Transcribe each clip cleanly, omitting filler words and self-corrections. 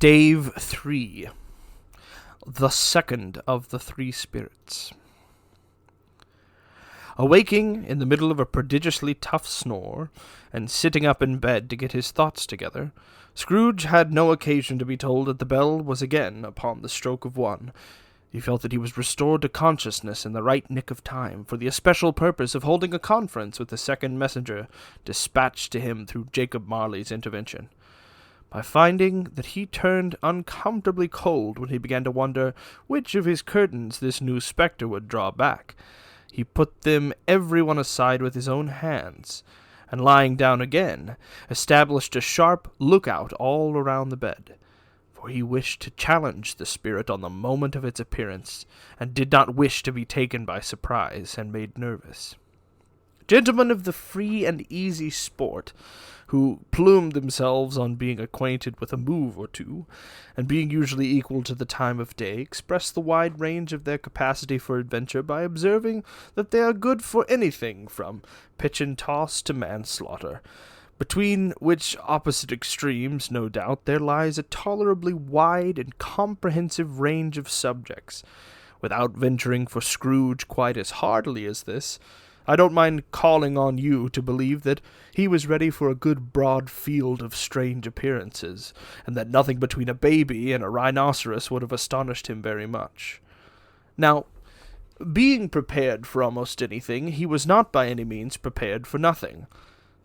Stave 3. The second of the three spirits. Awaking in the middle of a prodigiously tough snore, and sitting up in bed to get his thoughts together, Scrooge had no occasion to be told that the bell was again upon the stroke of 1. He felt that he was restored to consciousness in the right nick of time, for the especial purpose of holding a conference with the second messenger, dispatched to him through Jacob Marley's intervention. By finding that he turned uncomfortably cold when he began to wonder which of his curtains this new spectre would draw back, he put them every one aside with his own hands, and lying down again, established a sharp lookout all around the bed, for he wished to challenge the spirit on the moment of its appearance, and did not wish to be taken by surprise and made nervous. Gentlemen of the free and easy sport, who plumed themselves on being acquainted with a move or two, and being usually equal to the time of day, express the wide range of their capacity for adventure by observing that they are good for anything from pitch and toss to manslaughter, between which opposite extremes, no doubt, there lies a tolerably wide and comprehensive range of subjects. Without venturing for Scrooge quite as heartily as this, I don't mind calling on you to believe that he was ready for a good broad field of strange appearances, and that nothing between a baby and a rhinoceros would have astonished him very much. Now, being prepared for almost anything, he was not by any means prepared for nothing,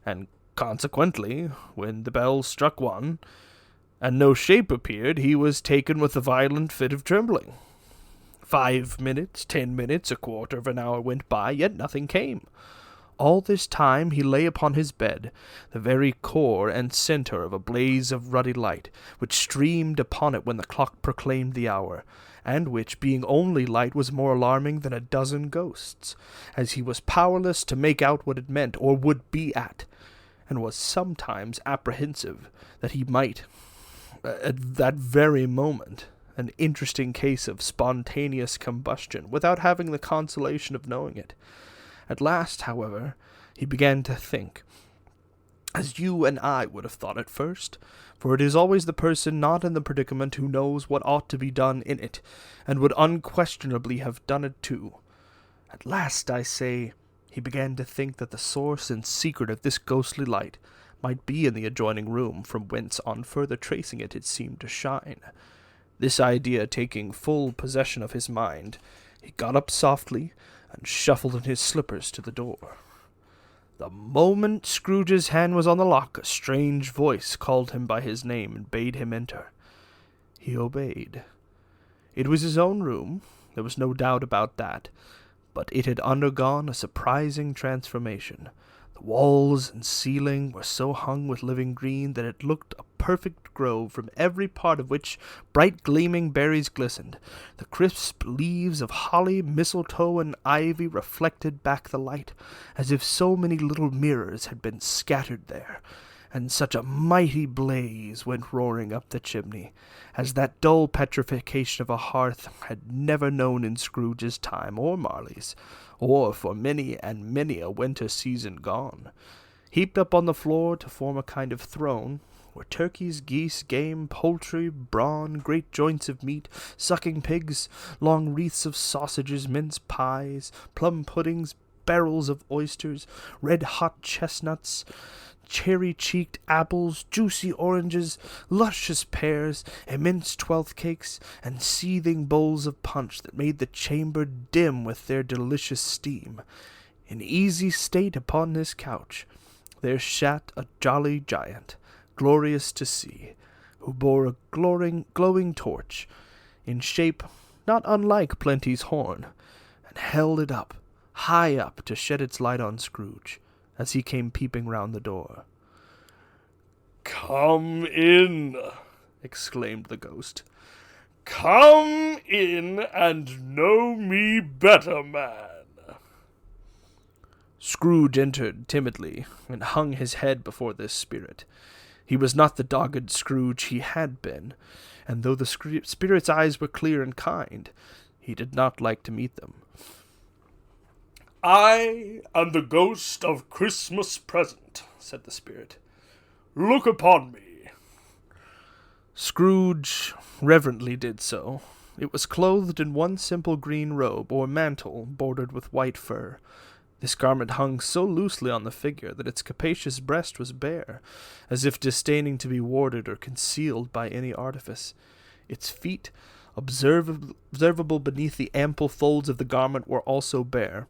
and consequently, when the bell struck 1, and no shape appeared, he was taken with a violent fit of trembling. 5 minutes, 10 minutes, a quarter of an hour went by, yet nothing came. All this time he lay upon his bed, the very core and centre of a blaze of ruddy light, which streamed upon it when the clock proclaimed the hour, and which, being only light, was more alarming than a dozen ghosts, as he was powerless to make out what it meant, or would be at, and was sometimes apprehensive that he might, at that very moment, an interesting case of spontaneous combustion, without having the consolation of knowing it. At last, however, he began to think, as you and I would have thought at first, for it is always the person not in the predicament who knows what ought to be done in it, and would unquestionably have done it too. At last, I say, he began to think that the source and secret of this ghostly light might be in the adjoining room, from whence, on further tracing it, it seemed to shine. This idea taking full possession of his mind, he got up softly and shuffled in his slippers to the door. The moment Scrooge's hand was on the lock, a strange voice called him by his name and bade him enter. He obeyed. It was his own room, there was no doubt about that, but it had undergone a surprising transformation. The walls and ceiling were so hung with living green that it looked a perfect grove, from every part of which bright gleaming berries glistened. The crisp leaves of holly, mistletoe, and ivy reflected back the light, as if so many little mirrors had been scattered there, and such a mighty blaze went roaring up the chimney, as that dull petrification of a hearth had never known in Scrooge's time, or Marley's, or for many and many a winter season gone. Heaped up on the floor to form a kind of throne, were turkeys, geese, game, poultry, brawn, great joints of meat, sucking pigs, long wreaths of sausages, mince pies, plum puddings, barrels of oysters, red-hot chestnuts, cherry-cheeked apples, juicy oranges, luscious pears, immense twelfth cakes, and seething bowls of punch that made the chamber dim with their delicious steam. In easy state upon this couch there sat a jolly giant, glorious to see, who bore a glowing torch, in shape not unlike Plenty's horn, and held it up, high up, to shed its light on Scrooge, as he came peeping round the door. "Come in," exclaimed the ghost. "Come in and know me better, man." Scrooge entered timidly, and hung his head before this spirit. He was not the dogged Scrooge he had been, and though the spirit's eyes were clear and kind, he did not like to meet them. "I am the ghost of Christmas present," said the spirit. "Look upon me." Scrooge reverently did so. It was clothed in one simple green robe, or mantle, bordered with white fur. This garment hung so loosely on the figure that its capacious breast was bare, as if disdaining to be warded or concealed by any artifice. Its feet, observable beneath the ample folds of the garment, were also bare,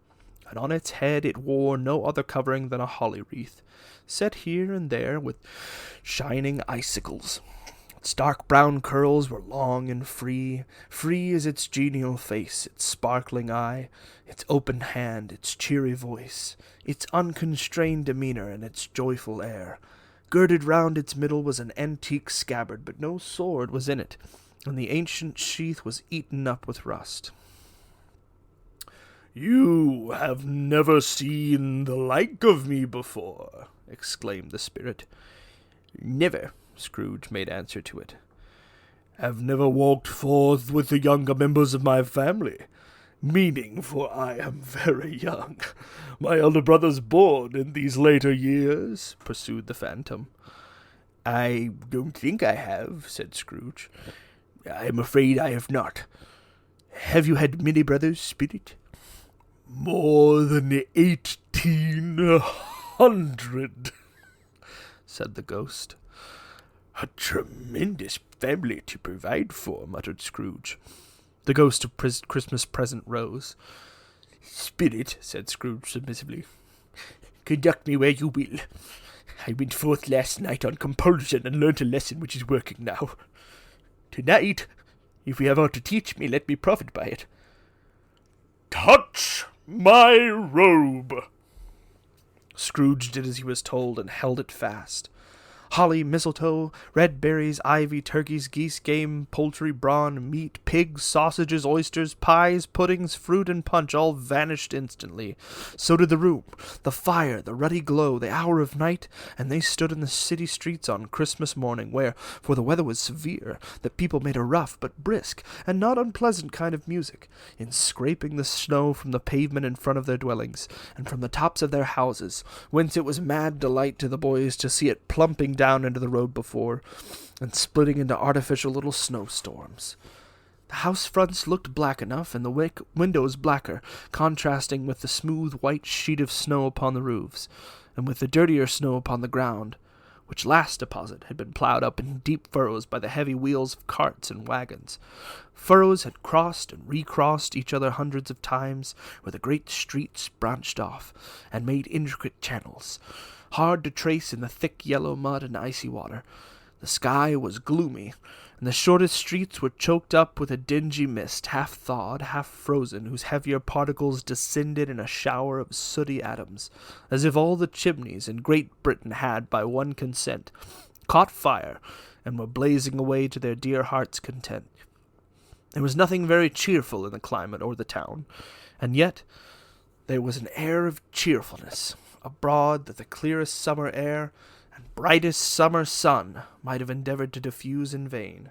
and on its head it wore no other covering than a holly wreath, set here and there with shining icicles. Its dark brown curls were long and free as its genial face, its sparkling eye, its open hand, its cheery voice, its unconstrained demeanor, and its joyful air. Girded round its middle was an antique scabbard, but no sword was in it, and the ancient sheath was eaten up with rust. "You have never seen the like of me before," exclaimed the spirit. "Never," Scrooge made answer to it. "Have never walked forth with the younger members of my family, meaning, for I am very young. My elder brother's born in these later years," pursued the phantom. "I don't think I have," said Scrooge. "I am afraid I have not. Have you had many brothers, Spirit?" "More than 1,800, said the ghost. "A tremendous family to provide for," muttered Scrooge. The ghost of Christmas present rose. "Spirit," said Scrooge submissively, "conduct me where you will. I went forth last night on compulsion and learnt a lesson which is working now. Tonight, if you have aught to teach me, let me profit by it." "Touch my robe!" Scrooge did as he was told and held it fast. Holly, mistletoe, red berries, ivy, turkeys, geese, game, poultry, brawn, meat, pigs, sausages, oysters, pies, puddings, fruit, and punch all vanished instantly. So did the room, the fire, the ruddy glow, the hour of night, and they stood in the city streets on Christmas morning, where, for the weather was severe, the people made a rough but brisk and not unpleasant kind of music, in scraping the snow from the pavement in front of their dwellings, and from the tops of their houses, whence it was mad delight to the boys to see it plumping down into the road before, and splitting into artificial little snowstorms. The house fronts looked black enough, and the windows blacker, contrasting with the smooth white sheet of snow upon the roofs, and with the dirtier snow upon the ground, which last deposit had been ploughed up in deep furrows by the heavy wheels of carts and wagons. Furrows had crossed and recrossed each other hundreds of times, where the great streets branched off, and made intricate channels, hard to trace in the thick yellow mud and icy water. The sky was gloomy, and the shortest streets were choked up with a dingy mist, half thawed, half frozen, whose heavier particles descended in a shower of sooty atoms, as if all the chimneys in Great Britain had, by one consent, caught fire, and were blazing away to their dear hearts' content. There was nothing very cheerful in the climate or the town, and yet there was an air of cheerfulness abroad that the clearest summer air and brightest summer sun might have endeavored to diffuse in vain.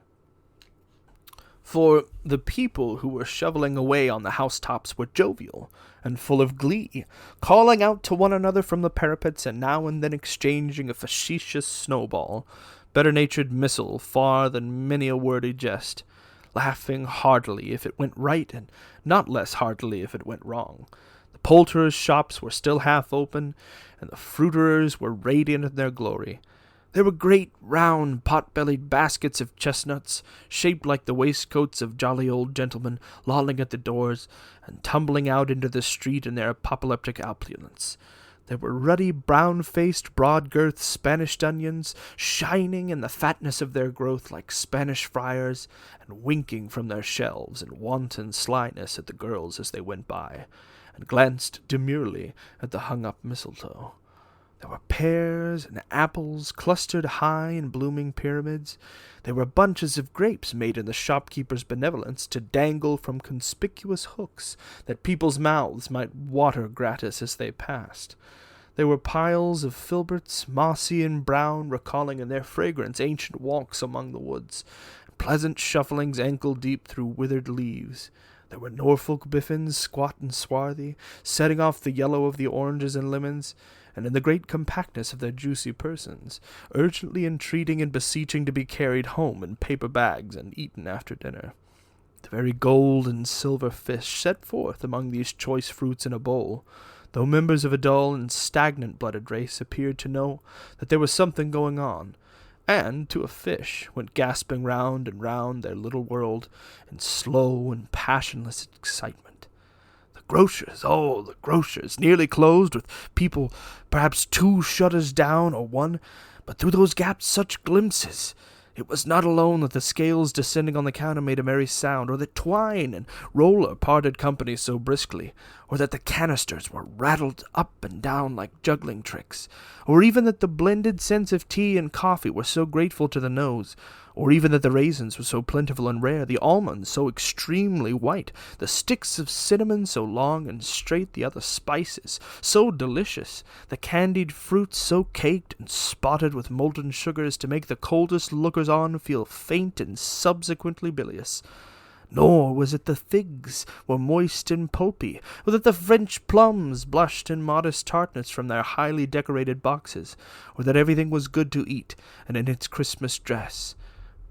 For the people who were shoveling away on the housetops were jovial and full of glee, calling out to one another from the parapets, and now and then exchanging a facetious snowball, better-natured missile far than many a wordy jest, laughing heartily if it went right, and not less heartily if it went wrong. The poulterers' shops were still half open, and the fruiterers were radiant in their glory. There were great, round, pot-bellied baskets of chestnuts, shaped like the waistcoats of jolly old gentlemen, lolling at the doors, and tumbling out into the street in their apoplectic opulence. There were ruddy, brown-faced, broad-girthed Spanish onions, shining in the fatness of their growth like Spanish friars, and winking from their shelves in wanton slyness at the girls as they went by, and glanced demurely at the hung-up mistletoe. There were pears and apples clustered high in blooming pyramids. There were bunches of grapes made in the shopkeeper's benevolence to dangle from conspicuous hooks that people's mouths might water gratis as they passed. There were piles of filberts, mossy and brown, recalling in their fragrance ancient walks among the woods, pleasant shufflings ankle-deep through withered leaves. There were Norfolk biffins, squat and swarthy, setting off the yellow of the oranges and lemons, and in the great compactness of their juicy persons, urgently entreating and beseeching to be carried home in paper bags and eaten after dinner. The very gold and silver fish set forth among these choice fruits in a bowl, though members of a dull and stagnant-blooded race appeared to know that there was something going on, and, to a fish, went gasping round and round their little world in slow and passionless excitement. The grocers, nearly closed, with people perhaps 2 shutters down or 1, but through those gaps such glimpses. It was not alone that the scales descending on the counter made a merry sound, or that twine and roller parted company so briskly, or that the canisters were rattled up and down like juggling tricks, or even that the blended scents of tea and coffee were so grateful to the nose, or even that the raisins were so plentiful and rare, the almonds so extremely white, the sticks of cinnamon so long and straight, the other spices so delicious, the candied fruits so caked and spotted with molten sugar as to make the coldest lookers-on feel faint and subsequently bilious. Nor was it the figs were moist and pulpy, or that the French plums blushed in modest tartness from their highly decorated boxes, or that everything was good to eat and in its Christmas dress.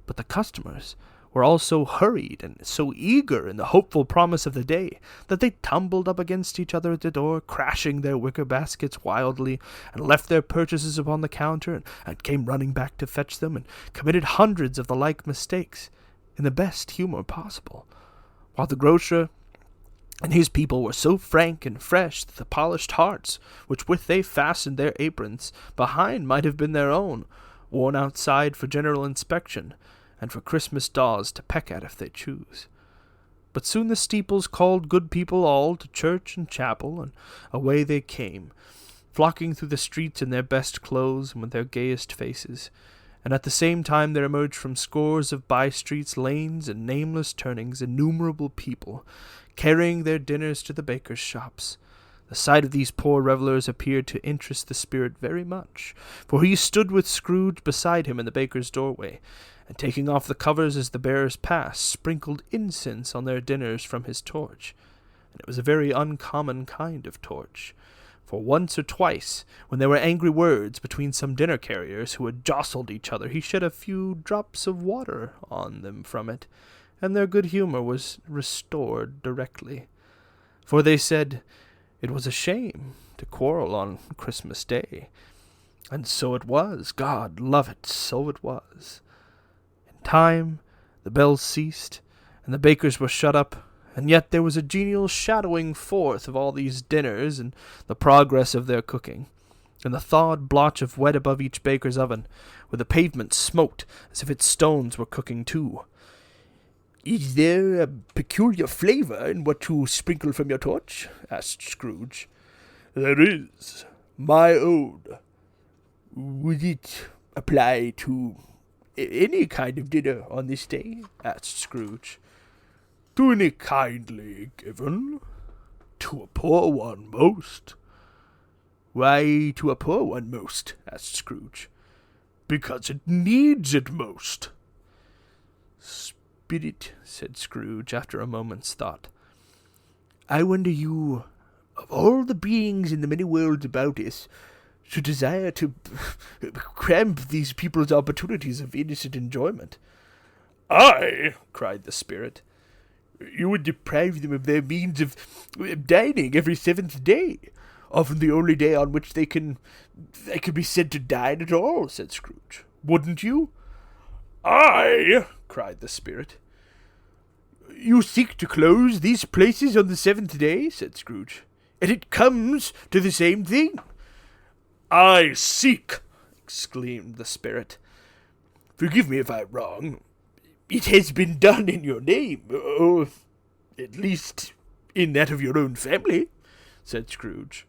But the customers were all so hurried and so eager in the hopeful promise of the day that they tumbled up against each other at the door, crashing their wicker baskets wildly, and left their purchases upon the counter, and came running back to fetch them, and committed hundreds of the like mistakes, in the best humour possible, while the grocer and his people were so frank and fresh that the polished hearts, which with they fastened their aprons behind might have been their own, worn outside for general inspection, and for Christmas daws to peck at if they choose. But soon the steeples called good people all to church and chapel, and away they came, flocking through the streets in their best clothes and with their gayest faces, and at the same time there emerged from scores of by-streets, lanes, and nameless turnings innumerable people, carrying their dinners to the bakers' shops. The sight of these poor revellers appeared to interest the spirit very much, for he stood with Scrooge beside him in the baker's doorway, and taking off the covers as the bearers passed, sprinkled incense on their dinners from his torch. And it was a very uncommon kind of torch, for once or twice, when there were angry words between some dinner-carriers who had jostled each other, he shed a few drops of water on them from it, and their good humour was restored directly. For they said it was a shame to quarrel on Christmas Day. And so it was, God love it, so it was. In time, the bells ceased, and the bakers were shut up, and yet there was a genial shadowing forth of all these dinners and the progress of their cooking, and the thawed blotch of wet above each baker's oven, where the pavement smoked as if its stones were cooking too. "Is there a peculiar flavour in what you sprinkle from your torch?" asked Scrooge. "There is. My own." "Would it apply to any kind of dinner on this day?" asked Scrooge. "To any kindly given. To a poor one most." "Why to a poor one most?" asked Scrooge. "Because it needs it most." "Spirit," said Scrooge, after a moment's thought, "I wonder you, of all the beings in the many worlds about us, should desire to cramp these people's opportunities of innocent enjoyment." "I!" cried the spirit. "You would deprive them of their means of dining every 7th day, often the only day on which they can be said to dine at all," said Scrooge. "Wouldn't you?" "I!" cried the spirit. "You seek to close these places on the 7th day," said Scrooge, "and it comes to the same thing." "I seek!" exclaimed the spirit. "Forgive me if I'm wrong. It has been done in your name, or at least in that of your own family," said Scrooge.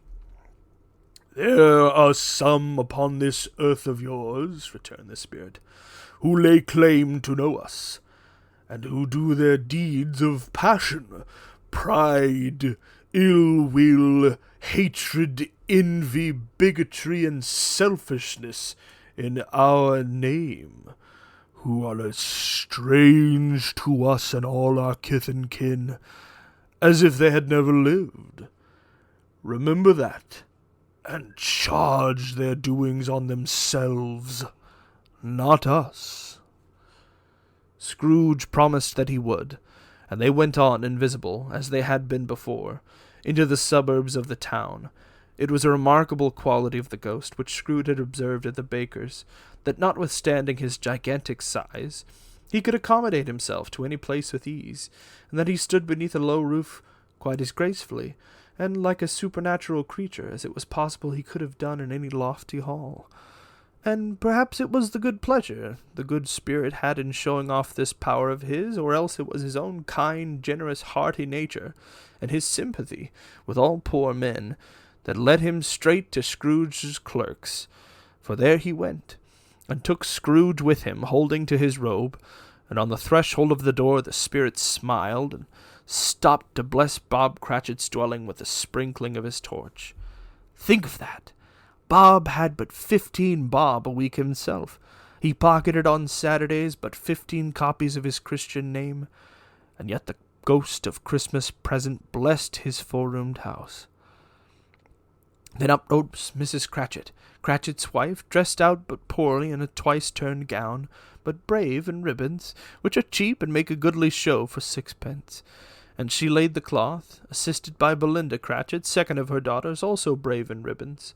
"There are some upon this earth of yours," returned the spirit, "who lay claim to know us, and who do their deeds of passion, pride, ill will, hatred, envy, bigotry, and selfishness in our name, who are as strange to us and all our kith and kin as if they had never lived. Remember that, and charge their doings on themselves, not us." Scrooge promised that he would, and they went on invisible, as they had been before, into the suburbs of the town. It was a remarkable quality of the ghost, which Scrooge had observed at the baker's, that notwithstanding his gigantic size, he could accommodate himself to any place with ease, and that he stood beneath a low roof quite as gracefully, and like a supernatural creature, as it was possible he could have done in any lofty hall. And perhaps it was the good pleasure the good spirit had in showing off this power of his, or else it was his own kind, generous, hearty nature, and his sympathy with all poor men, that led him straight to Scrooge's clerk's. For there he went, and took Scrooge with him, holding to his robe, and on the threshold of the door the spirit smiled, and stopped to bless Bob Cratchit's dwelling with a sprinkling of his torch. Think of that! Bob had but 15 bob a week himself. He pocketed on Saturdays but 15 copies of his Christian name, and yet the ghost of Christmas present blessed his four-roomed house. Then up rose Mrs. Cratchit, Cratchit's wife, dressed out but poorly in a twice-turned gown, but brave in ribbons, which are cheap and make a goodly show for 6 pence. And she laid the cloth, assisted by Belinda Cratchit, second of her daughters, also brave in ribbons,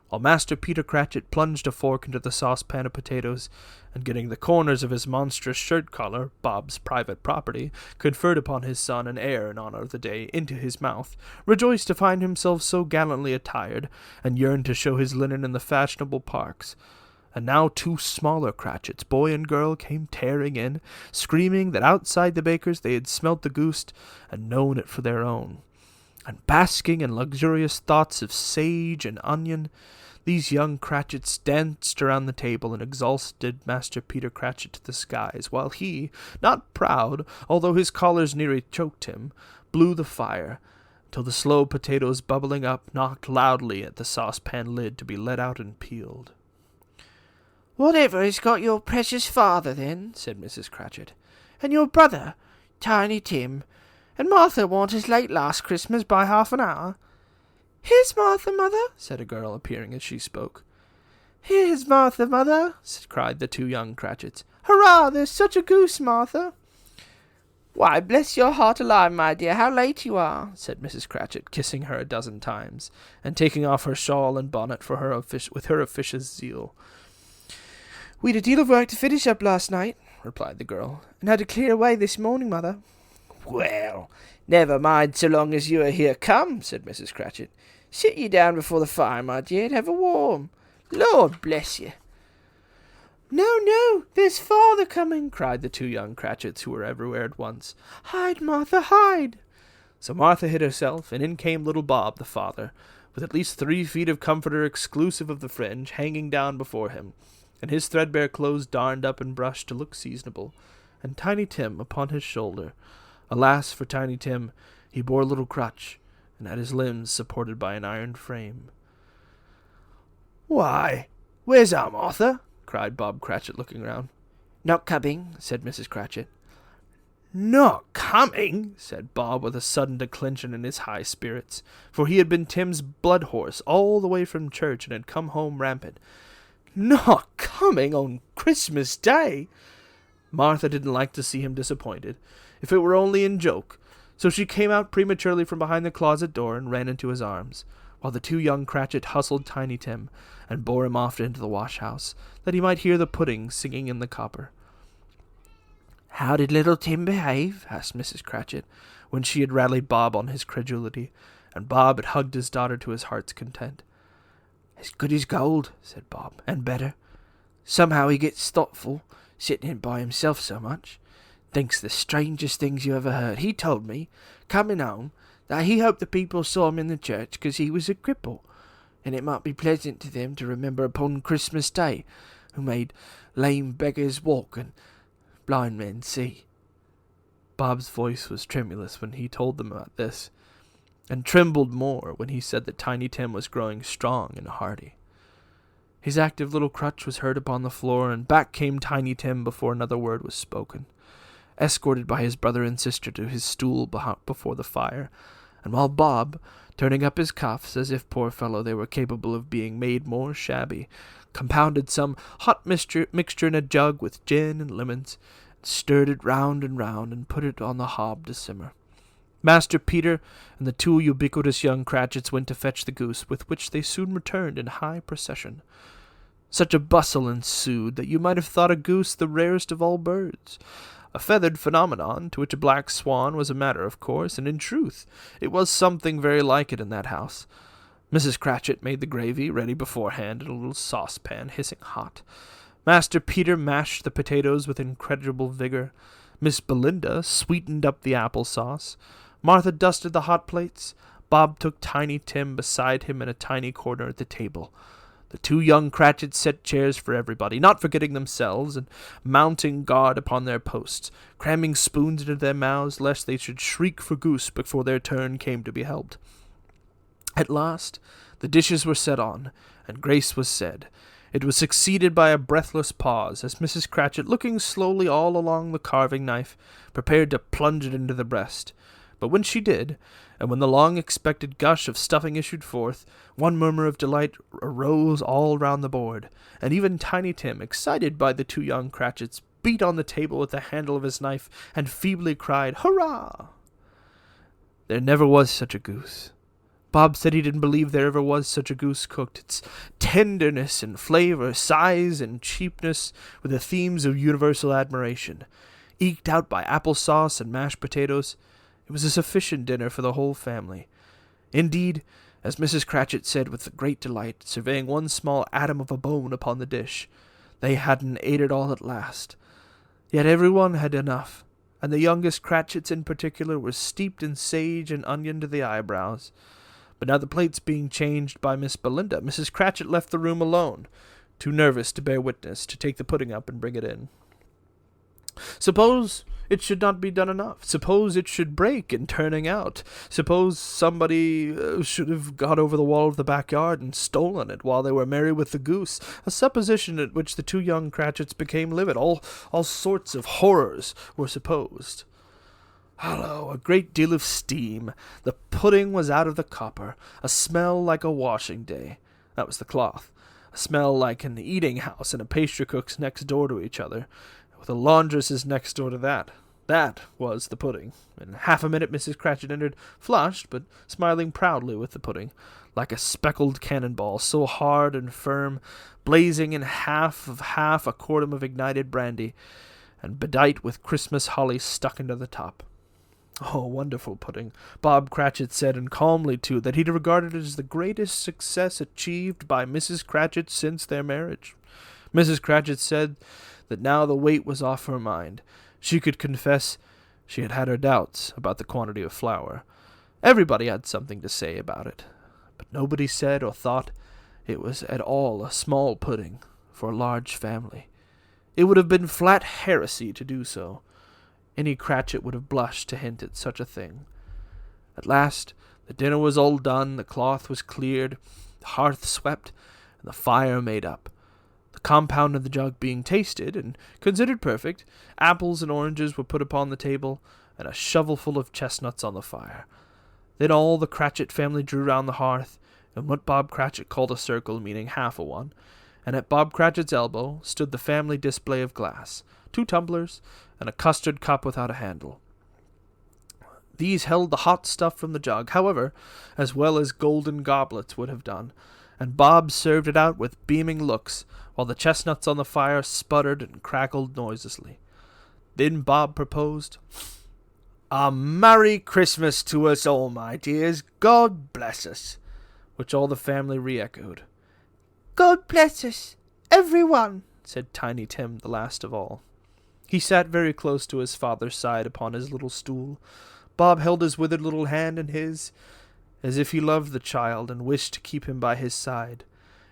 while Master Peter Cratchit plunged a fork into the saucepan of potatoes, and getting the corners of his monstrous shirt-collar, Bob's private property, conferred upon his son and heir in honor of the day, into his mouth, rejoiced to find himself so gallantly attired, and yearned to show his linen in the fashionable parks. And now 2 smaller Cratchits, boy and girl, came tearing in, screaming that outside the baker's they had smelt the goose and known it for their own. And basking in luxurious thoughts of sage and onion, these young Cratchits danced around the table and exalted Master Peter Cratchit to the skies, while he, not proud, although his collars nearly choked him, blew the fire, till the slow potatoes bubbling up knocked loudly at the saucepan lid to be let out and peeled. "Whatever has got your precious father, then?" said Mrs. Cratchit. "And your brother, Tiny Tim? And Martha warn't as late last Christmas by half an hour." "Here's Martha, mother," said a girl, appearing as she spoke. "Here's Martha, mother," cried the 2 young Cratchits. "Hurrah, there's such a goose, Martha." "Why, bless your heart alive, my dear, how late you are," said Mrs. Cratchit, kissing her a dozen times, and taking off her shawl and bonnet for her with her officious zeal. "We'd a deal of work to finish up last night," replied the girl, "and had to clear away this morning, mother." "Well, never mind so long as you are here come," said Mrs. Cratchit. "Sit ye down before the fire, my dear, and have a warm. Lord bless you." "No, no, there's father coming," cried the 2 young Cratchits, who were everywhere at once. "Hide, Martha, hide." So Martha hid herself, and in came little Bob, the father, with at least 3 feet of comforter exclusive of the fringe hanging down before him, and his threadbare clothes darned up and brushed to look seasonable, and Tiny Tim upon his shoulder. Alas for Tiny Tim, he bore a little crutch, and had his limbs supported by an iron frame. "Why, where's our Martha?" cried Bob Cratchit, looking round. "Not coming," said Mrs. Cratchit. "Not coming?" said Bob, with a sudden declension in his high spirits, for he had been Tim's blood horse all the way from church, and had come home rampant. "Not coming on Christmas Day?" Martha didn't like to see him disappointed, if it were only in joke, so she came out prematurely from behind the closet door and ran into his arms, while the 2 young Cratchit hustled Tiny Tim, and bore him off into the wash-house, that he might hear the pudding singing in the copper. "How did little Tim behave?" asked Mrs. Cratchit, when she had rallied Bob on his credulity, and Bob had hugged his daughter to his heart's content. "As good as gold," said Bob, "and better. Somehow he gets thoughtful, sitting in by himself so much. Thinks the strangest things you ever heard. He told me, coming home, that he hoped the people saw him in the church because he was a cripple, and it might be pleasant to them to remember upon Christmas Day, who made lame beggars walk and blind men see." Bob's voice was tremulous when he told them about this, and trembled more when he said that Tiny Tim was growing strong and hearty. His active little crutch was heard upon the floor, and back came Tiny Tim before another word was spoken, escorted by his brother and sister to his stool before the fire, And while Bob, turning up his cuffs as if, poor fellow, they were capable of being made more shabby, compounded some hot mixture in a jug with gin and lemons, and stirred it round and put it on the hob to simmer. Master Peter and the two ubiquitous young Cratchits went to fetch the goose, with which they soon returned in high procession. Such a bustle ensued that you might have thought a goose the rarest of all birds, a feathered phenomenon to which a black swan was a matter of course, and in truth it was something very like it in that house. Mrs. Cratchit made the gravy ready beforehand in a little saucepan, hissing hot. Master Peter mashed the potatoes with incredible vigor. Miss Belinda sweetened up the apple-sauce. Martha dusted the hot plates. Bob took Tiny Tim beside him in a tiny corner at the table. The two young Cratchits set chairs for everybody, not forgetting themselves, and mounting guard upon their posts, cramming spoons into their mouths, lest they should shriek for goose before their turn came to be helped. At last the dishes were set on, and grace was said. It was succeeded by a breathless pause, as Mrs. Cratchit, looking slowly all along the carving knife, prepared to plunge it into the breast. But when she did, and when the long-expected gush of stuffing issued forth, one murmur of delight arose all round the board, and even Tiny Tim, excited by the two young Cratchits, beat on the table with the handle of his knife, and feebly cried, "Hurrah!" There never was such a goose. Bob said he didn't believe there ever was such a goose cooked. Its tenderness and flavor, size and cheapness were the themes of universal admiration. Eked out by apple-sauce and mashed potatoes, it was a sufficient dinner for the whole family. Indeed, as Mrs. Cratchit said with great delight, surveying one small atom of a bone upon the dish, they hadn't ate it all at last. Yet every one had enough, and the youngest Cratchits in particular were steeped in sage and onion to the eyebrows. But now the plates being changed by Miss Belinda, Mrs. Cratchit left the room alone, too nervous to bear witness, to take the pudding up and bring it in. Suppose it should not be done enough. Suppose it should break in turning out. Suppose somebody should have got over the wall of the backyard and stolen it while they were merry with the goose, a supposition at which the two young Cratchits became livid. All sorts of horrors were supposed. Hallo, a great deal of steam. The pudding was out of the copper. A smell like a washing day. That was the cloth. A smell like an eating house and a pastry cook's next door to each other, with a laundress's next door to that. That was the pudding. In half a minute Mrs. Cratchit entered, flushed, but smiling proudly with the pudding, like a speckled cannonball, so hard and firm, blazing in half a quartern of ignited brandy, and bedight with Christmas holly stuck into the top. Oh, wonderful pudding! Bob Cratchit said, and calmly too, that he'd regarded it as the greatest success achieved by Mrs. Cratchit since their marriage. Mrs. Cratchit said that now the weight was off her mind. She could confess she had had her doubts about the quantity of flour. Everybody had something to say about it, but nobody said or thought it was at all a small pudding for a large family. It would have been flat heresy to do so. Any Cratchit would have blushed to hint at such a thing. At last the dinner was all done, the cloth was cleared, the hearth swept, and the fire made up. The compound of the jug being tasted and considered perfect, apples and oranges were put upon the table, and a shovelful of chestnuts on the fire. Then all the Cratchit family drew round the hearth, in what Bob Cratchit called a circle, meaning half a one, and at Bob Cratchit's elbow stood the family display of glass, 2 tumblers, and a custard cup without a handle. These held the hot stuff from the jug, however, as well as golden goblets would have done, and Bob served it out with beaming looks, while the chestnuts on the fire sputtered and crackled noiselessly. Then Bob proposed, "A Merry Christmas to us all, my dears. God bless us," which all the family re-echoed. "God bless us, every one," said Tiny Tim, the last of all. He sat very close to his father's side upon his little stool. Bob held his withered little hand in his, as if he loved the child and wished to keep him by his side,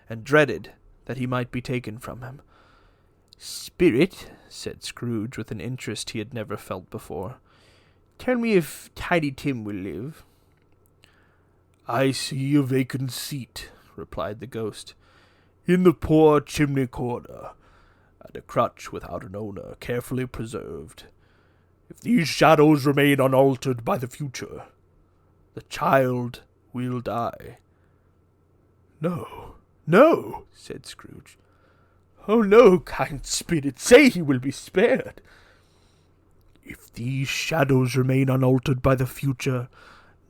and dreaded that he might be taken from him. "Spirit," said Scrooge, with an interest he had never felt before, "tell me if Tiny Tim will live." "I see a vacant seat," replied the ghost, "in the poor chimney corner, and a crutch without an owner, carefully preserved. If these shadows remain unaltered by the future, The child will die." "No, no," said Scrooge. "Oh, no, kind spirit, say he will be spared." "If these shadows remain unaltered by the future,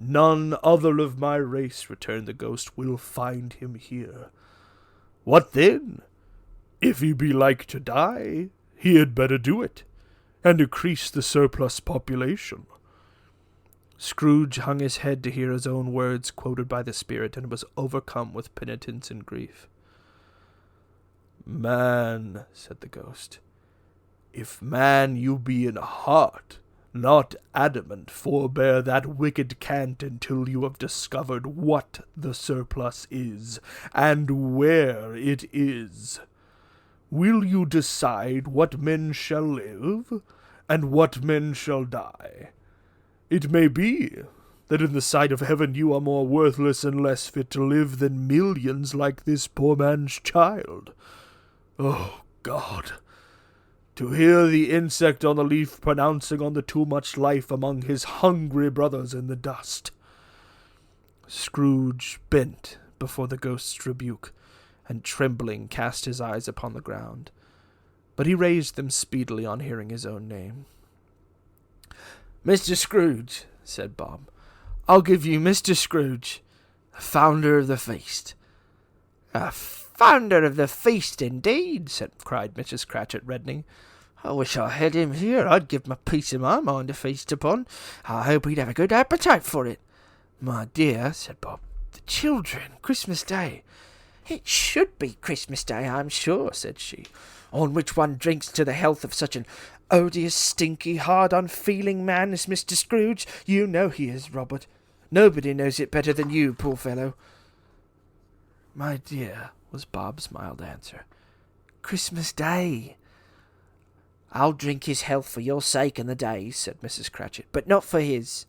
none other of my race," returned the ghost, "will find him here. What then? If he be like to die, he had better do it, and increase the surplus population." Scrooge hung his head to hear his own words quoted by the spirit, and was overcome with penitence and grief. "Man," said the ghost, "if man you be in heart, not adamant, forbear that wicked cant until you have discovered what the surplus is, and where it is. Will you decide what men shall live, and what men shall die? It may be that in the sight of heaven you are more worthless and less fit to live than millions like this poor man's child. Oh, God! To hear the insect on the leaf pronouncing on the too much life among his hungry brothers in the dust." Scrooge bent before the ghost's rebuke, and trembling cast his eyes upon the ground. But he raised them speedily on hearing his own name. "Mr. Scrooge," said Bob, "I'll give you Mr. Scrooge, the founder of the feast." "A founder of the feast, indeed!" cried Mrs. Cratchit, reddening. "I wish I had him here. I'd give him a piece of my mind to feast upon. I hope he'd have a good appetite for it." "My dear," said Bob, "the children, Christmas Day." "It should be Christmas Day, I'm sure," said she, "on which one drinks to the health of such an odious, stinky, hard, unfeeling man as Mr. Scrooge. You know he is, Robert. Nobody knows it better than you, poor fellow." "My dear," was Bob's mild answer, "Christmas Day." "I'll drink his health for your sake and the day's," said Mrs. Cratchit, "but not for his.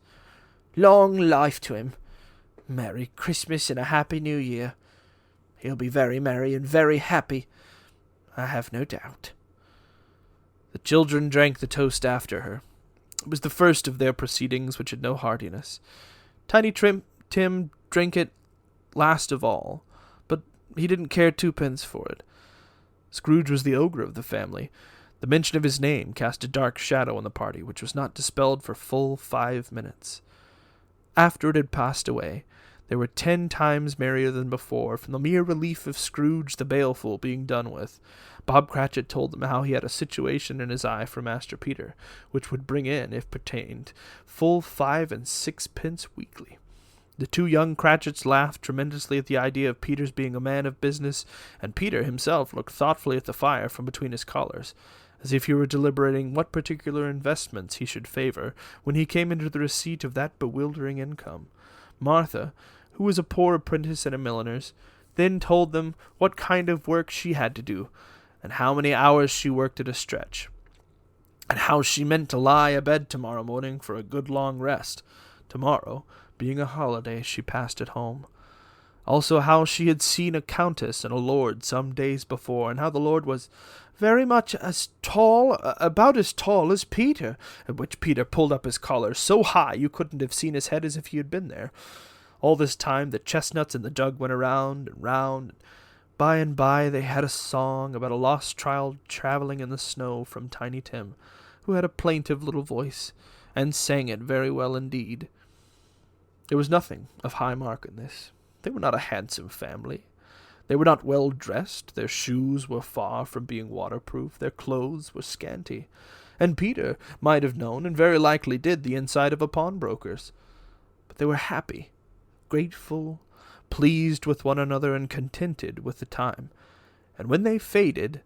Long life to him. Merry Christmas and a Happy New Year. He'll be very merry and very happy, I have no doubt." The children drank the toast after her. It was the first of their proceedings which had no heartiness. Tiny Tim drank it last of all, but he didn't care twopence for it. Scrooge was the ogre of the family. The mention of his name cast a dark shadow on the party, which was not dispelled for full 5 minutes. After it had passed away, they were 10 times merrier than before, from the mere relief of Scrooge the Baleful being done with. Bob Cratchit told them how he had a situation in his eye for Master Peter, which would bring in, if pertained, full 5 and 6 pence weekly. The 2 young Cratchits laughed tremendously at the idea of Peter's being a man of business, and Peter himself looked thoughtfully at the fire from between his collars, as if he were deliberating what particular investments he should favor when he came into the receipt of that bewildering income. Martha, who was a poor apprentice at a milliner's, then told them what kind of work she had to do, and how many hours she worked at a stretch, and how she meant to lie abed tomorrow morning for a good long rest. Tomorrow, being a holiday, she passed at home. Also how she had seen a countess and a lord some days before, and how the lord was very much about as tall as Peter, at which Peter pulled up his collar so high you couldn't have seen his head as if he had been there. All this time the chestnuts in the jug went around and round, and by they had a song about a lost child travelling in the snow from Tiny Tim, who had a plaintive little voice, and sang it very well indeed. There was nothing of high mark in this. They were not a handsome family. They were not well dressed. Their shoes were far from being waterproof. Their clothes were scanty. And Peter might have known, and very likely did, the inside of a pawnbroker's. But they were happy, grateful, pleased with one another, and contented with the time. And when they faded,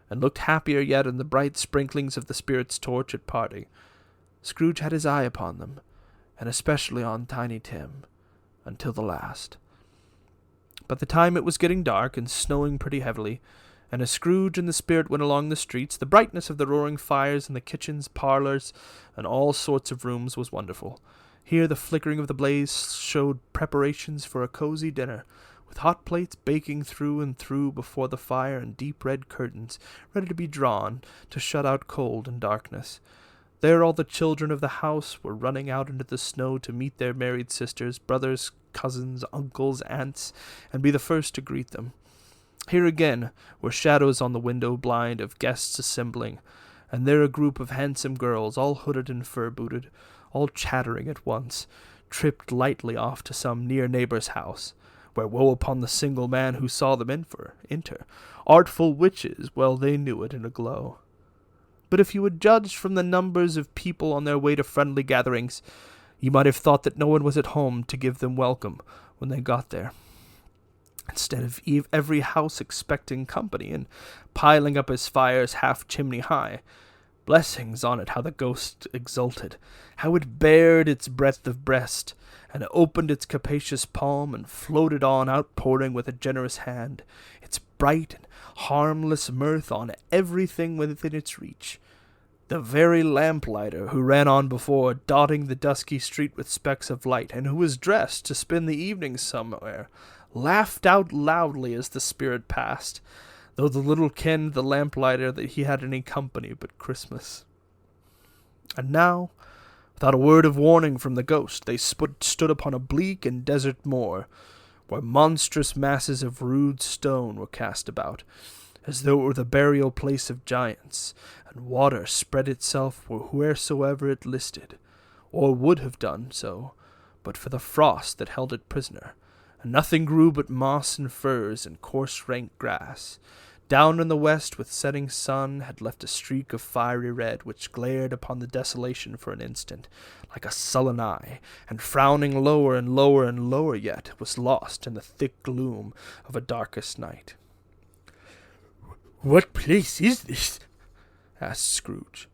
and looked happier yet in the bright sprinklings of the spirit's torch at parting, Scrooge had his eye upon them, and especially on Tiny Tim, until the last. By the time it was getting dark and snowing pretty heavily, and as Scrooge and the spirit went along the streets, the brightness of the roaring fires in the kitchens, parlours, and all sorts of rooms was wonderful. Here the flickering of the blaze showed preparations for a cosy dinner, with hot plates baking through and through before the fire, and deep red curtains ready to be drawn to shut out cold and darkness. There all the children of the house were running out into the snow to meet their married sisters, brothers, cousins, uncles, aunts, and be the first to greet them. Here again were shadows on the window blind of guests assembling, and there a group of handsome girls, all hooded and fur-booted, all chattering at once, tripped lightly off to some near neighbour's house, where woe upon the single man who saw them enter. Artful witches, well they knew it in a glow. But if you had judged from the numbers of people on their way to friendly gatherings, you might have thought that no one was at home to give them welcome when they got there. Instead of every house expecting company and piling up his fires half chimney high, blessings on it how the ghost exulted, how it bared its breadth of breast, and opened its capacious palm, and floated on, outpouring with a generous hand its bright and harmless mirth on everything within its reach. The very lamplighter who ran on before, dotting the dusky street with specks of light, and who was dressed to spend the evening somewhere, laughed out loudly as the spirit passed, though the little kenned the lamplighter that he had any company but Christmas. And now, without a word of warning from the ghost, they stood upon a bleak and desert moor, where monstrous masses of rude stone were cast about, as though it were the burial place of giants, and water spread itself wheresoever it listed, or would have done so, but for the frost that held it prisoner, and nothing grew but moss and furze and coarse rank grass. Down in the west, with setting sun, had left a streak of fiery red, which glared upon the desolation for an instant, like a sullen eye, and frowning lower and lower and lower yet, was lost in the thick gloom of a darkest night. "What place is this?" asked Scrooge.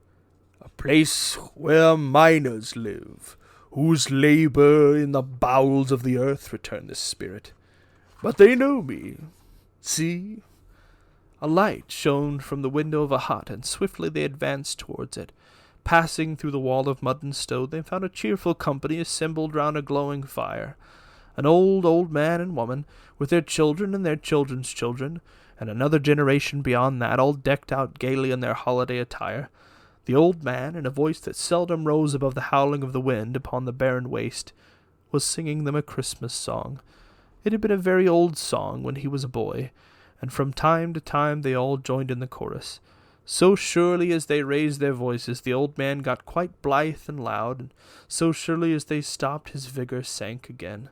"A place where miners live, whose labor in the bowels of the earth," returned the spirit. "But they know me. See." A light shone from the window of a hut, and swiftly they advanced towards it. Passing through the wall of mud and stone, they found a cheerful company assembled round a glowing fire. An old man and woman, with their children and their children's children, and another generation beyond that, all decked out gaily in their holiday attire. The old man, in a voice that seldom rose above the howling of the wind upon the barren waste, was singing them a Christmas song. It had been a very old song when he was a boy, and from time to time they all joined in the chorus. So surely as they raised their voices, the old man got quite blithe and loud, and so surely as they stopped, his vigor sank again.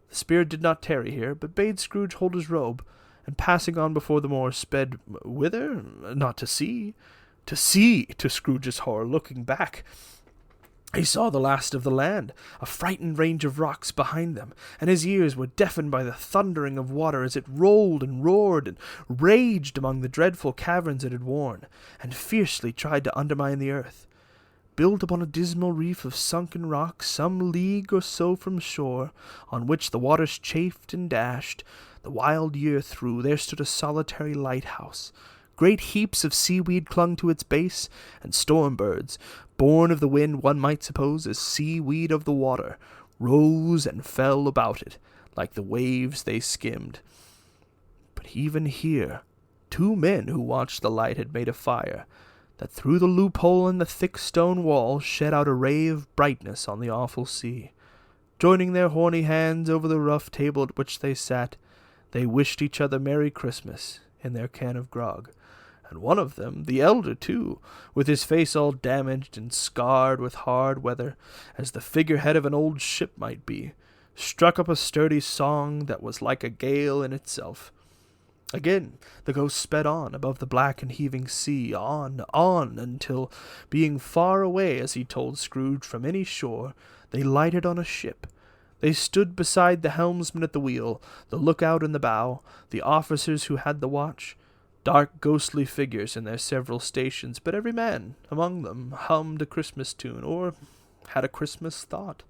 The spirit did not tarry here, but bade Scrooge hold his robe, and passing on before the moor, sped whither? Not to see. To see, to Scrooge's horror, looking back, he saw the last of the land, a frightened range of rocks behind them, and his ears were deafened by the thundering of water as it rolled and roared and raged among the dreadful caverns it had worn, and fiercely tried to undermine the earth. Built upon a dismal reef of sunken rock, some league or so from shore, on which the waters chafed and dashed the wild year through, there stood a solitary lighthouse. Great heaps of seaweed clung to its base, and storm-birds, born of the wind, one might suppose, as seaweed of the water, rose and fell about it, like the waves they skimmed. But even here, 2 men who watched the light had made a fire, that through the loophole in the thick stone wall shed out a ray of brightness on the awful sea. Joining their horny hands over the rough table at which they sat, they wished each other Merry Christmas in their can of grog. And one of them, the elder too, with his face all damaged and scarred with hard weather, as the figurehead of an old ship might be, struck up a sturdy song that was like a gale in itself. Again the ghost sped on above the black and heaving sea, on, until, being far away, as he told Scrooge, from any shore, they lighted on a ship. They stood beside the helmsman at the wheel, the lookout in the bow, the officers who had the watch, dark ghostly figures in their several stations, but every man among them hummed a Christmas tune, or had a Christmas thought,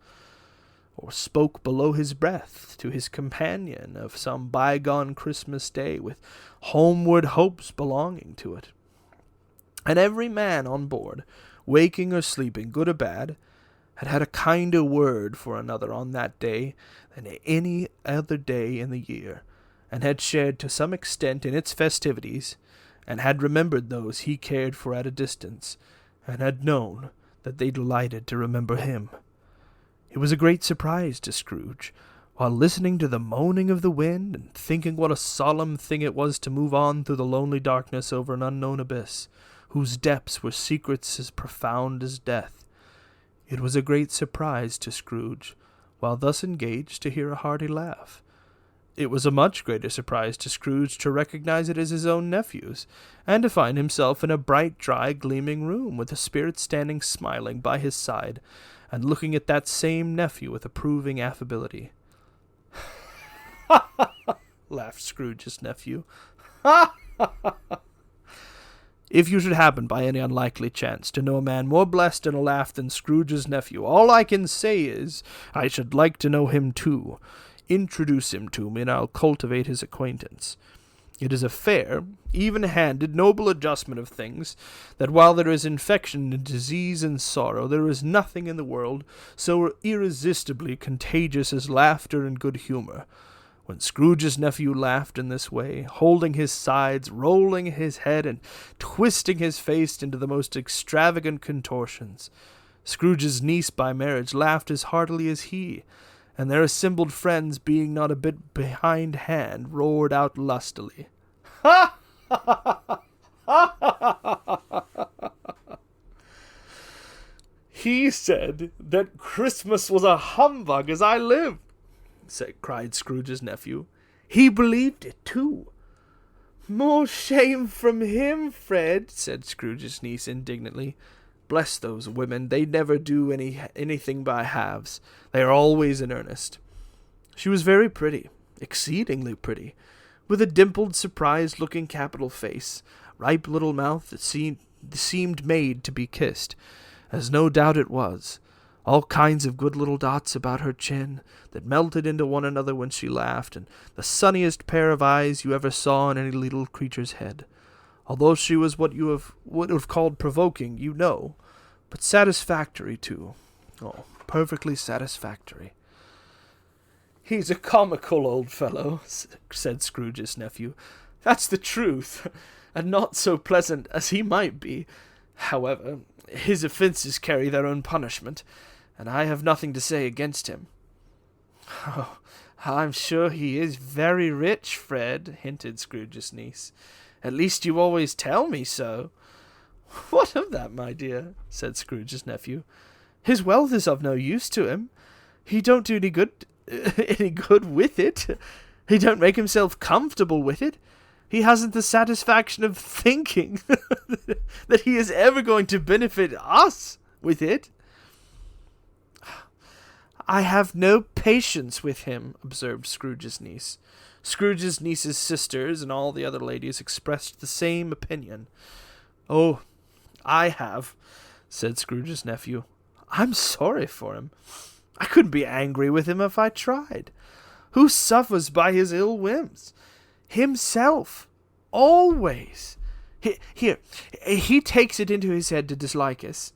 or spoke below his breath to his companion of some bygone Christmas day with homeward hopes belonging to it. And every man on board, waking or sleeping, good or bad, had had a kinder word for another on that day than any other day in the year, and had shared to some extent in its festivities, and had remembered those he cared for at a distance, and had known that they delighted to remember him. It was a great surprise to Scrooge, while listening to the moaning of the wind and thinking what a solemn thing it was to move on through the lonely darkness over an unknown abyss, whose depths were secrets as profound as death. It was a great surprise to Scrooge, while thus engaged, to hear a hearty laugh. It was a much greater surprise to Scrooge to recognize it as his own nephew's, and to find himself in a bright, dry, gleaming room, with the Spirit standing smiling by his side, and looking at that same nephew with approving affability. "Ha ha ha!" laughed Scrooge's nephew. "Ha ha ha! If you should happen by any unlikely chance to know a man more blessed in a laugh than Scrooge's nephew, all I can say is, I should like to know him too. Introduce him to me, and I'll cultivate his acquaintance. It is a fair, even-handed, noble adjustment of things, that while there is infection and disease and sorrow, there is nothing in the world so irresistibly contagious as laughter and good humor. When Scrooge's nephew laughed in this way, holding his sides, rolling his head, and twisting his face into the most extravagant contortions, Scrooge's niece by marriage laughed as heartily as he, and their assembled friends, being not a bit behindhand, roared out lustily. "Ha! Ha! Ha! Ha! Ha! Ha! Ha! He said that Christmas was a humbug as I live," cried Scrooge's nephew. "He believed it, too." "More shame from him, Fred," said Scrooge's niece indignantly. "Bless those women, they never do anything by halves. They are always in earnest." She was very pretty, exceedingly pretty, with a dimpled, surprised-looking capital face, ripe little mouth that seemed made to be kissed, as no doubt it was, all kinds of good little dots about her chin that melted into one another when she laughed, and the sunniest pair of eyes you ever saw in any little creature's head. Although she was what you would have called provoking, you know, but satisfactory, too. Oh, perfectly satisfactory. "He's a comical old fellow," said Scrooge's nephew. "That's the truth, and not so pleasant as he might be. However, his offences carry their own punishment, and I have nothing to say against him." "Oh, I'm sure he is very rich, Fred," hinted Scrooge's niece. "At least you always tell me so." "What of that, my dear?" said Scrooge's nephew. "His wealth is of no use to him. He don't do any good with it. He don't make himself comfortable with it. He hasn't the satisfaction of thinking that he is ever going to benefit us with it." "I have no patience with him," observed Scrooge's niece. Scrooge's niece's sisters and all the other ladies expressed the same opinion. "Oh, I have," said Scrooge's nephew. "I'm sorry for him. I couldn't be angry with him if I tried. Who suffers by his ill whims? Himself. Always. He takes it into his head to dislike us,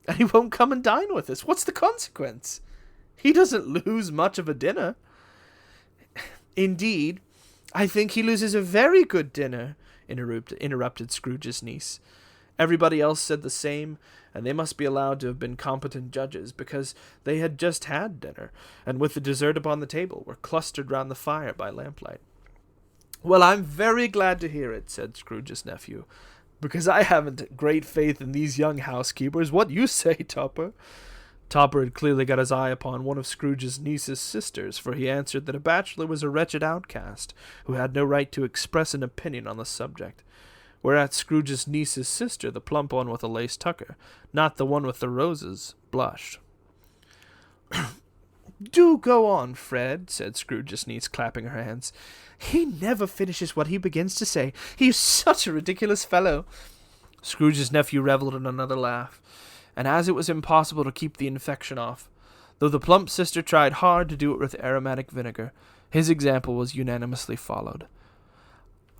and he won't come and dine with us. What's the consequence? He doesn't lose much of a dinner." "Indeed, I think he loses a very good dinner," interrupted Scrooge's niece. Everybody else said the same, and they must be allowed to have been competent judges, because they had just had dinner, and with the dessert upon the table, were clustered round the fire by lamplight. "Well, I'm very glad to hear it," said Scrooge's nephew, "because I haven't great faith in these young housekeepers. What you say, Topper?" Topper had clearly got his eye upon one of Scrooge's niece's sisters, for he answered that a bachelor was a wretched outcast, who had no right to express an opinion on the subject. Whereat Scrooge's niece's sister, the plump one with a lace tucker, not the one with the roses, blushed. "Do go on, Fred," said Scrooge's niece, clapping her hands. "He never finishes what he begins to say. He's such a ridiculous fellow." Scrooge's nephew revelled in another laugh, and as it was impossible to keep the infection off, though the plump sister tried hard to do it with aromatic vinegar, his example was unanimously followed.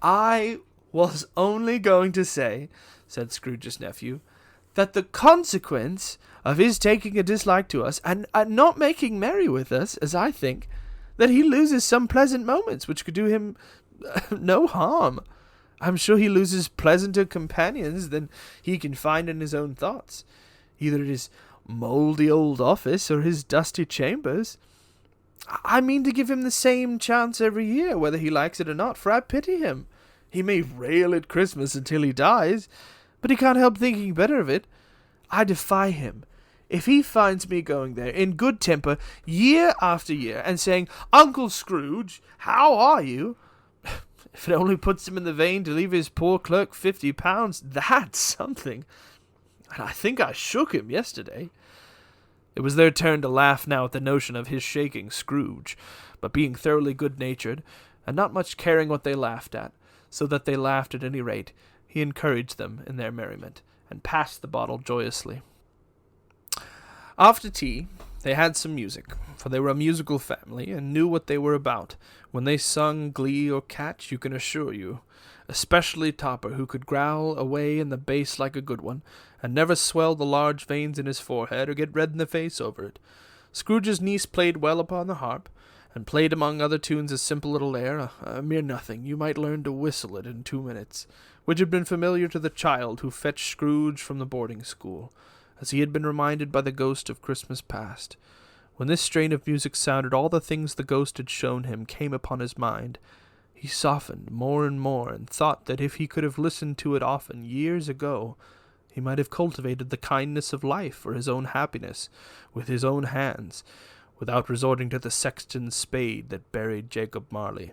"I was only going to say," said Scrooge's nephew, "that the consequence of his taking a dislike to us, and not making merry with us, as I think, that he loses some pleasant moments which could do him no harm. I'm sure he loses pleasanter companions than he can find in his own thoughts. either at his mouldy old office or his dusty chambers. I mean to give him the same chance every year, whether he likes it or not, for I pity him. He may rail at Christmas until he dies, but he can't help thinking better of it. I defy him. If he finds me going there in good temper year after year and saying, Uncle Scrooge, how are you? If it only puts him in the vein to leave his poor clerk £50, that's something. And I think I shook him yesterday. It was their turn to laugh now at the notion of his shaking Scrooge, but being thoroughly good-natured, and not much caring what they laughed at, so that they laughed at any rate, he encouraged them in their merriment, and passed the bottle joyously. After tea, they had some music, for they were a musical family, and knew what they were about. When they sung glee or catch, you can assure you, especially Topper, who could growl away in the bass like a good one, and never swell the large veins in his forehead or get red in the face over it. Scrooge's niece played well upon the harp, and played among other tunes a simple little air, a mere nothing, you might learn to whistle it in 2 minutes, which had been familiar to the child who fetched Scrooge from the boarding-school, as he had been reminded by the ghost of Christmas past. When this strain of music sounded, all the things the ghost had shown him came upon his mind. He softened more and more, and thought that if he could have listened to it often, years ago, he might have cultivated the kindness of life for his own happiness, with his own hands, without resorting to the sexton's spade that buried Jacob Marley.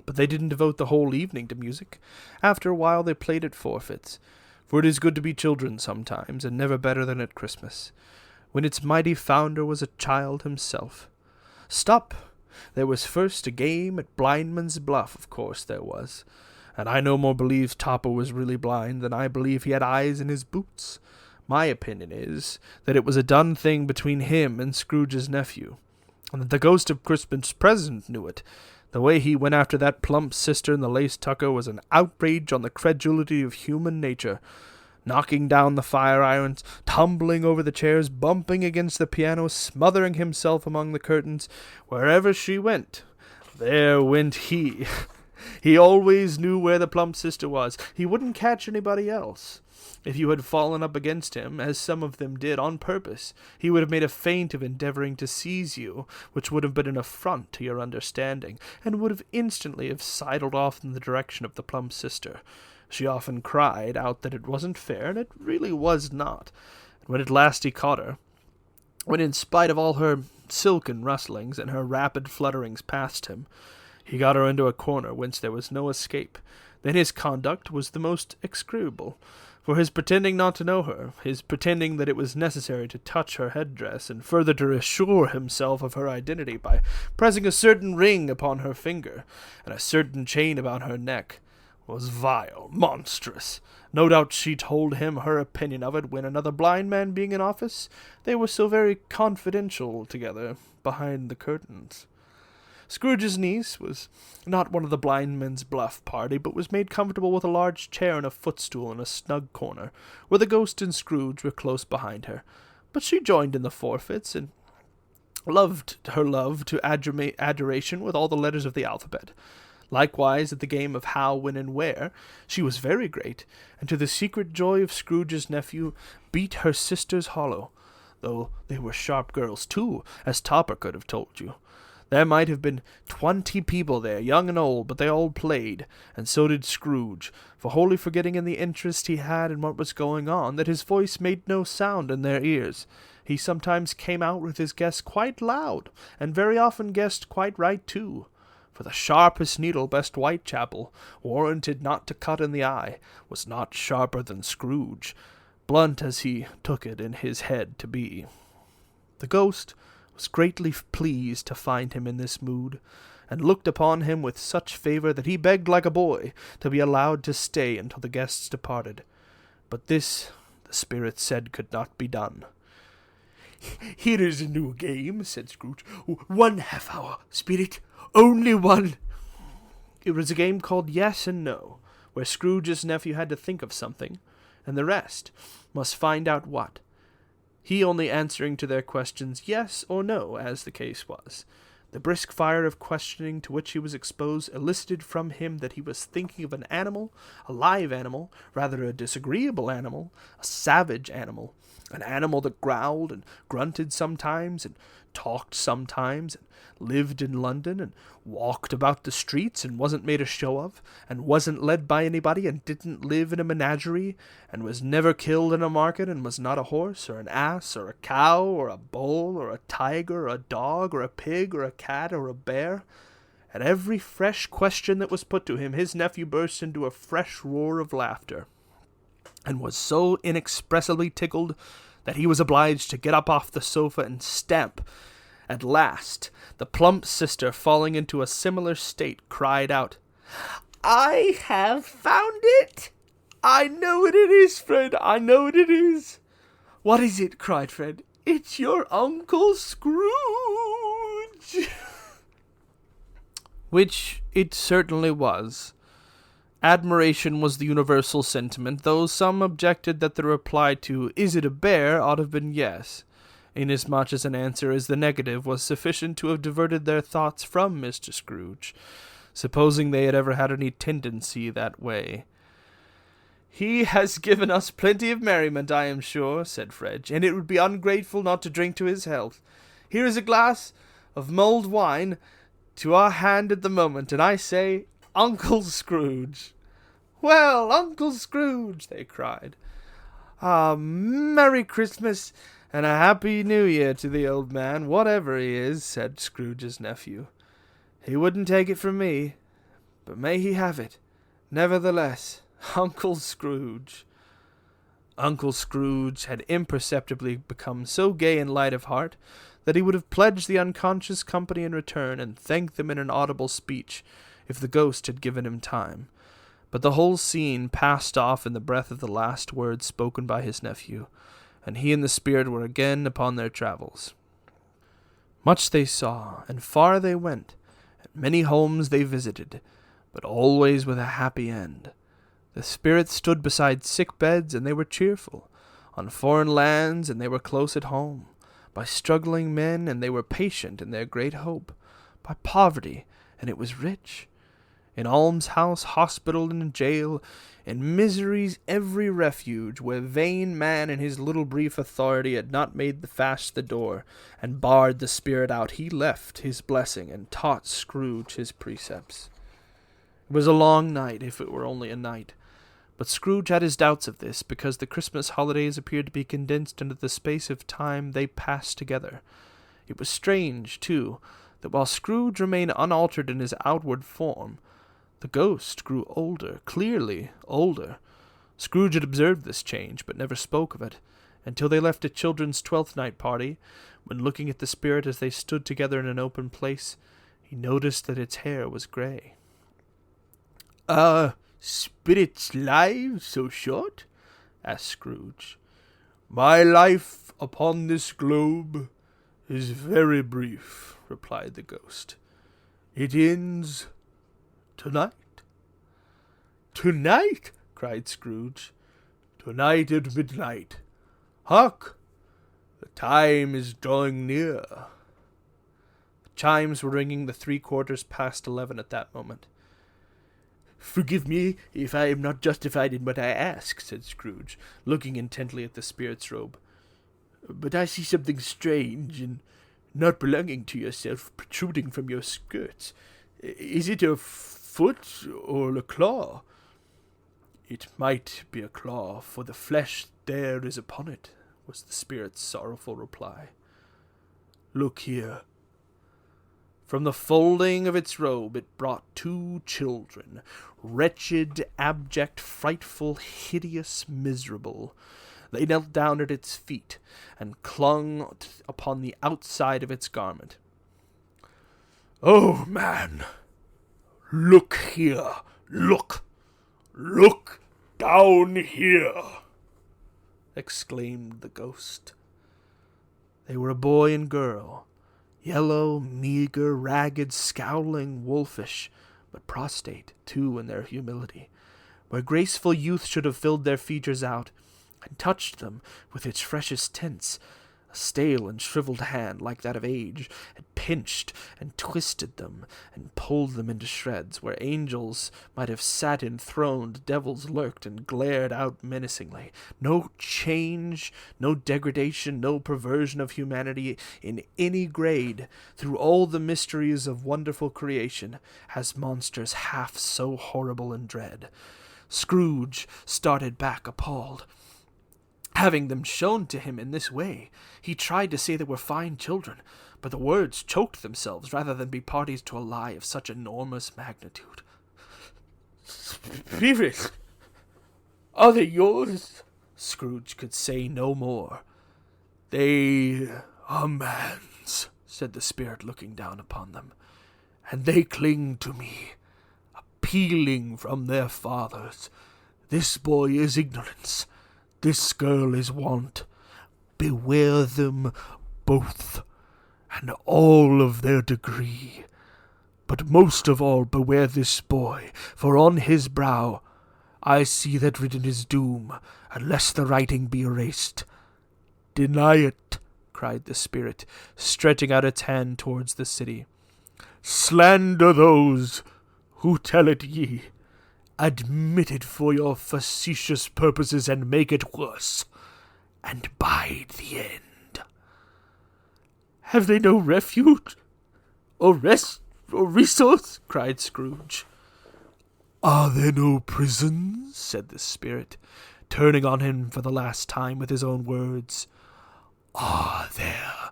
But they didn't devote the whole evening to music. After a while they played at forfeits, for it is good to be children sometimes, and never better than at Christmas, when its mighty founder was a child himself. Stop! There was first a game at blindman's buff, of course there was, and I no more believe Topper was really blind than I believe he had eyes in his boots. My opinion is that it was a done thing between him and Scrooge's nephew, and that the ghost of Christmas present knew it. The way he went after that plump sister in the lace tucker was an outrage on the credulity of human nature, knocking down the fire-irons, tumbling over the chairs, bumping against the piano, smothering himself among the curtains. Wherever she went, there went he. He always knew where the plump sister was. He wouldn't catch anybody else. If you had fallen up against him, as some of them did on purpose, he would have made a feint of endeavoring to seize you, which would have been an affront to your understanding, and would have instantly have sidled off in the direction of the plump sister. She often cried out that it wasn't fair, and it really was not. And when at last he caught her, when in spite of all her silken rustlings and her rapid flutterings past him, he got her into a corner whence there was no escape, then his conduct was the most execrable. For his pretending not to know her, his pretending that it was necessary to touch her headdress, and further to assure himself of her identity by pressing a certain ring upon her finger, and a certain chain about her neck, was vile, monstrous. No doubt she told him her opinion of it when, another blind man being in office, they were so very confidential together behind the curtains. Scrooge's niece was not one of the blindman's buff party, but was made comfortable with a large chair and a footstool in a snug corner, where the ghost and Scrooge were close behind her. But she joined in the forfeits, and loved her love to adoration with all the letters of the alphabet. Likewise, at the game of how, when, and where, she was very great, and to the secret joy of Scrooge's nephew, beat her sisters hollow, though they were sharp girls too, as Topper could have told you. There might have been 20 people there, young and old, but they all played, and so did Scrooge, for wholly forgetting in the interest he had in what was going on, that his voice made no sound in their ears. He sometimes came out with his guess quite loud, and very often guessed quite right too. For the sharpest needle best Whitechapel, warranted not to cut in the eye, was not sharper than Scrooge, blunt as he took it in his head to be. The ghost was greatly pleased to find him in this mood, and looked upon him with such favour that he begged like a boy to be allowed to stay until the guests departed. But this, the spirit said, could not be done. "Here is a new game," said Scrooge. "1 half-hour, spirit. Only one." It was a game called Yes and No, where Scrooge's nephew had to think of something, and the rest must find out what, he only answering to their questions yes or no, as the case was. The brisk fire of questioning to which he was exposed elicited from him that he was thinking of an animal, a live animal, rather a disagreeable animal, a savage animal, An animal that growled and grunted sometimes, and talked sometimes, and lived in London, and walked about the streets, and wasn't made a show of, and wasn't led by anybody, and didn't live in a menagerie, and was never killed in a market, and was not a horse, or an ass, or a cow, or a bull, or a tiger, or a dog, or a pig, or a cat, or a bear. At every fresh question that was put to him, his nephew burst into a fresh roar of laughter, and was so inexpressibly tickled that he was obliged to get up off the sofa and stamp. At last, the plump sister, falling into a similar state, cried out, I have found it! I know what it is, Fred, I know what it is. What is it? Cried Fred. It's your Uncle Scrooge! Which it certainly was. Admiration was the universal sentiment, though some objected that the reply to "Is it a bear?" ought to have been yes, inasmuch as an answer as the negative was sufficient to have diverted their thoughts from Mr. Scrooge, supposing they had ever had any tendency that way. "He has given us plenty of merriment, I am sure," said Fred, "and it would be ungrateful not to drink to his health. Here is a glass of mulled wine to our hand at the moment, and I say, Uncle Scrooge." "Well, Uncle Scrooge," they cried. "Ah, Merry Christmas and a Happy New Year to the old man, whatever he is," said Scrooge's nephew. "He wouldn't take it from me, but may he have it, nevertheless, Uncle Scrooge." Uncle Scrooge had imperceptibly become so gay and light of heart that he would have pledged the unconscious company in return and thanked them in an audible speech if the ghost had given him time. But the whole scene passed off in the breath of the last words spoken by his nephew, and he and the spirit were again upon their travels. Much they saw, and far they went, and many homes they visited, but always with a happy end. The spirits stood beside sick beds, and they were cheerful, on foreign lands, and they were close at home, by struggling men, and they were patient in their great hope, by poverty, and it was rich, in almshouse, hospital, and jail, in misery's every refuge, where vain man in his little brief authority had not made fast the door, and barred the spirit out, he left his blessing, and taught Scrooge his precepts. It was a long night, if it were only a night, but Scrooge had his doubts of this, because the Christmas holidays appeared to be condensed into the space of time they passed together. It was strange, too, that while Scrooge remained unaltered in his outward form, the ghost grew older, clearly older. Scrooge had observed this change, but never spoke of it, until they left a children's Twelfth Night party, when looking at the spirit as they stood together in an open place, he noticed that its hair was grey. Spirit's life so short?" asked Scrooge. "My life upon this globe is very brief," replied the ghost. "It ends tonight." "Tonight?" cried Scrooge. "Tonight at midnight. Hark! The time is drawing near." The chimes were ringing the 11:15 at that moment. "Forgive me if I am not justified in what I ask," said Scrooge, looking intently at the spirit's robe. "But I see something strange and not belonging to yourself protruding from your skirts. Is it a foot or a claw?" "It might be a claw, for the flesh there is upon it," was the spirit's sorrowful reply. "Look here." From the folding of its robe it brought 2 children, wretched, abject, frightful, hideous, miserable. They knelt down at its feet, and clung upon the outside of its garment. "Oh, man! Look here! Look! Look down here!" exclaimed the ghost. They were a boy and girl, yellow, meager, ragged, scowling, wolfish, but prostrate, too, in their humility, where graceful youth should have filled their features out, and touched them with its freshest tints. A stale and shriveled hand, like that of age, had pinched and twisted them and pulled them into shreds. Where angels might have sat enthroned, devils lurked and glared out menacingly. No change, no degradation, no perversion of humanity in any grade. Through all the mysteries of wonderful creation has monsters half so horrible and dread. Scrooge started back appalled. Having them shown to him in this way, he tried to say they were fine children, but the words choked themselves rather than be parties to a lie of such enormous magnitude. Spirit, are they yours? Scrooge could say no more. They are man's, said the spirit, looking down upon them, and they cling to me, appealing from their fathers. This boy is ignorance. This girl is want. Beware them both, and all of their degree. But most of all beware this boy, for on his brow I see that written is doom, unless the writing be erased. Deny it, cried the spirit, stretching out its hand towards the city. Slander those who tell it ye. Admit it for your facetious purposes, and make it worse, and bide the end. Have they no refuge, or rest, or resource? Cried Scrooge. Are there no prisons? Said the spirit, turning on him for the last time with his own words. Are there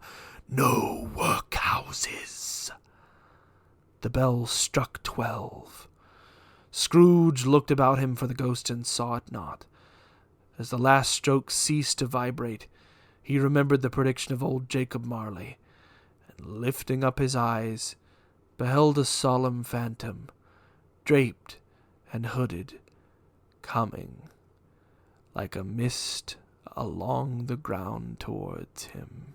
no workhouses? The bell struck 12. Scrooge looked about him for the ghost and saw it not. As the last stroke ceased to vibrate, he remembered the prediction of old Jacob Marley, and lifting up his eyes, beheld a solemn phantom, draped and hooded, coming like a mist along the ground towards him.